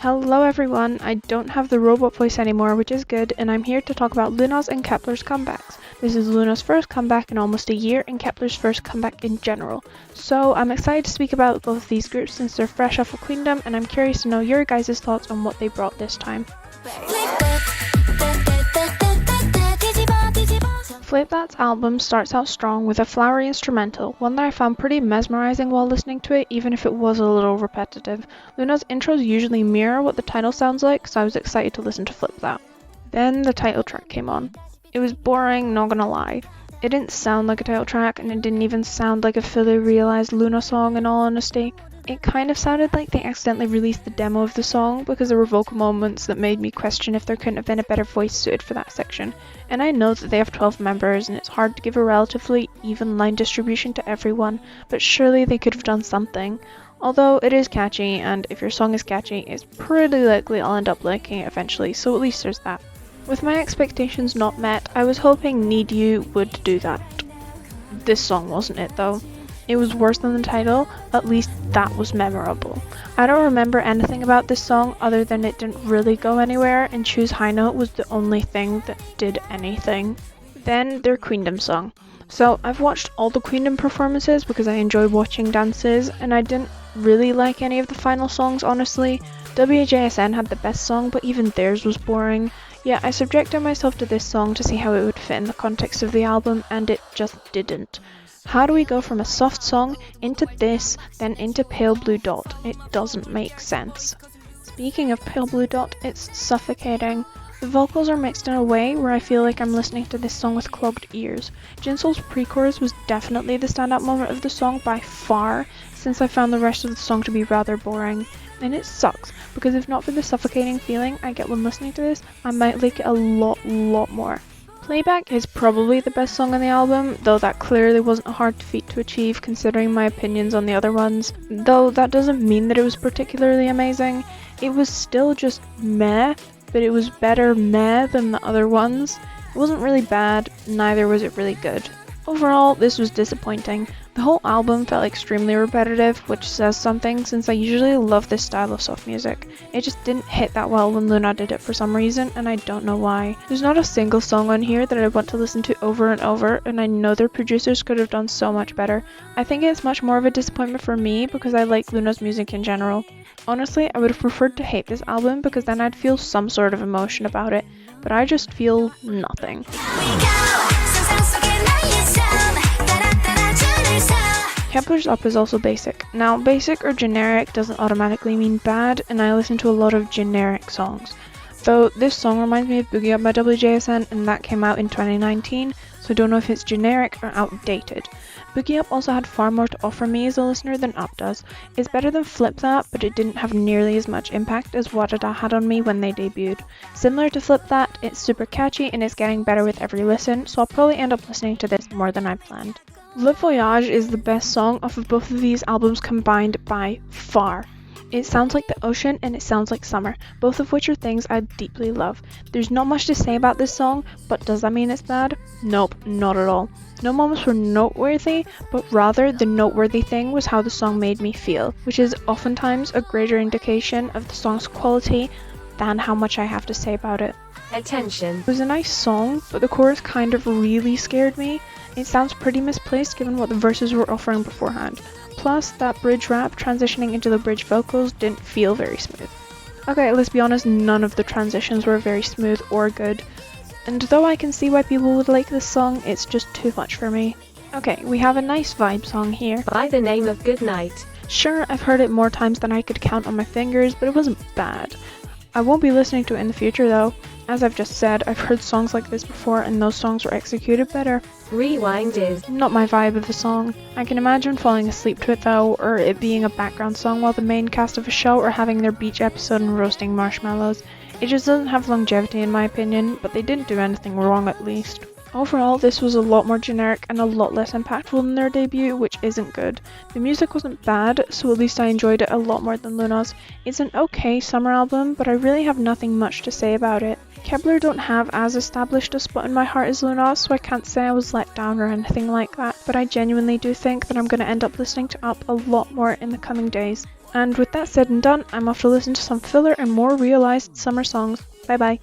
Hello everyone, I don't have the robot voice anymore, which is good, and I'm here to talk about LOONA's and Kep1er's comebacks. This is LOONA's first comeback in almost a year and Kep1er's first comeback in general. So I'm excited to speak about both of these groups since they're fresh off of Queendom, and I'm curious to know your guys' thoughts on what they brought this time. Playback's album starts out strong with a flowery instrumental, one that I found pretty mesmerizing while listening to it, even if it was a little repetitive. LOONA's intros usually mirror what the title sounds like, so I was excited to listen to Flip That. Then the title track came on. It was boring, not gonna lie. It didn't sound like a title track, and it didn't even sound like a fully realized LOONA song in all honesty. It kind of sounded like they accidentally released the demo of the song because there were vocal moments that made me question if there couldn't have been a better voice suited for that section. And I know that they have 12 members and it's hard to give a relatively even line distribution to everyone, but surely they could have done something. Although it is catchy, and if your song is catchy, it's pretty likely I'll end up liking it eventually, so at least there's that. With my expectations not met, I was hoping Need You would do that. This song wasn't it though. It was worse than the title, at least that was memorable. I don't remember anything about this song other than it didn't really go anywhere, and Choose High Note was the only thing that did anything. Then their Queendom song. So I've watched all the Queendom performances because I enjoy watching dances, and I didn't really like any of the final songs honestly. wjsn had the best song, but even theirs was boring. Yeah, I subjected myself to this song to see how it would fit in the context of the album, and it just didn't. How do we go from a soft song into this, then into Pale Blue Dot? It doesn't make sense. Speaking of Pale Blue Dot, it's suffocating. The vocals are mixed in a way where I feel like I'm listening to this song with clogged ears. Jinsoul's pre-chorus was definitely the standout moment of the song by far, since I found the rest of the song to be rather boring. And it sucks, because if not for the suffocating feeling I get when listening to this, I might like it a lot more. Playback is probably the best song on the album, though that clearly wasn't a hard feat to achieve considering my opinions on the other ones. Though that doesn't mean that it was particularly amazing. It was still just meh, but it was better meh than the other ones. It wasn't really bad, neither was it really good. Overall, this was disappointing. The whole album felt extremely repetitive, which says something since I usually love this style of soft music. It just didn't hit that well when LOONA did it for some reason, and I don't know why. There's not a single song on here that I want to listen to over and over, and I know their producers could have done so much better. I think it's much more of a disappointment for me because I like LOONA's music in general. Honestly, I would have preferred to hate this album because then I'd feel some sort of emotion about it, but I just feel nothing. Kep1er's Up is also basic. Now, basic or generic doesn't automatically mean bad, and I listen to a lot of generic songs. Though this song reminds me of Boogie Up by wjsn, and that came out in 2019, so I don't know if it's generic or outdated. Boogie Up also had far more to offer me as a listener than Up does. It's better than Flip That, but it didn't have nearly as much impact as Wadada had on me when they debuted. Similar to Flip That, it's super catchy and it's getting better with every listen, so I'll probably end up listening to this more than I planned. Le Voyage is the best song off of both of these albums combined by far. It sounds like the ocean and it sounds like summer, both of which are things I deeply love. There's not much to say about this song, but does that mean it's bad? Nope, not at all. No moments were noteworthy, but rather the noteworthy thing was how the song made me feel, which is oftentimes a greater indication of the song's quality than how much I have to say about it. Attention. It was a nice song, but the chorus kind of really scared me. It sounds pretty misplaced given what the verses were offering beforehand. Plus, that bridge rap transitioning into the bridge vocals didn't feel very smooth. Okay, let's be honest, none of the transitions were very smooth or good. And though I can see why people would like this song, it's just too much for me. Okay, we have a nice vibe song here. By the name of Goodnight. Sure, I've heard it more times than I could count on my fingers, but it wasn't bad. I won't be listening to it in the future though. As I've just said, I've heard songs like this before and those songs were executed better. Rewind is not my vibe of a song. I can imagine falling asleep to it though, or it being a background song while the main cast of a show are having their beach episode and roasting marshmallows. It just doesn't have longevity in my opinion, but they didn't do anything wrong at least. Overall, this was a lot more generic and a lot less impactful than their debut, which isn't good. The music wasn't bad, so at least I enjoyed it a lot more than LOONA's. It's an okay summer album, but I really have nothing much to say about it. Kep1er don't have as established a spot in my heart as LOONA, so I can't say I was let down or anything like that, but I genuinely do think that I'm going to end up listening to Up a lot more in the coming days. And with that said and done, I'm off to listen to some filler and more realised summer songs. Bye bye.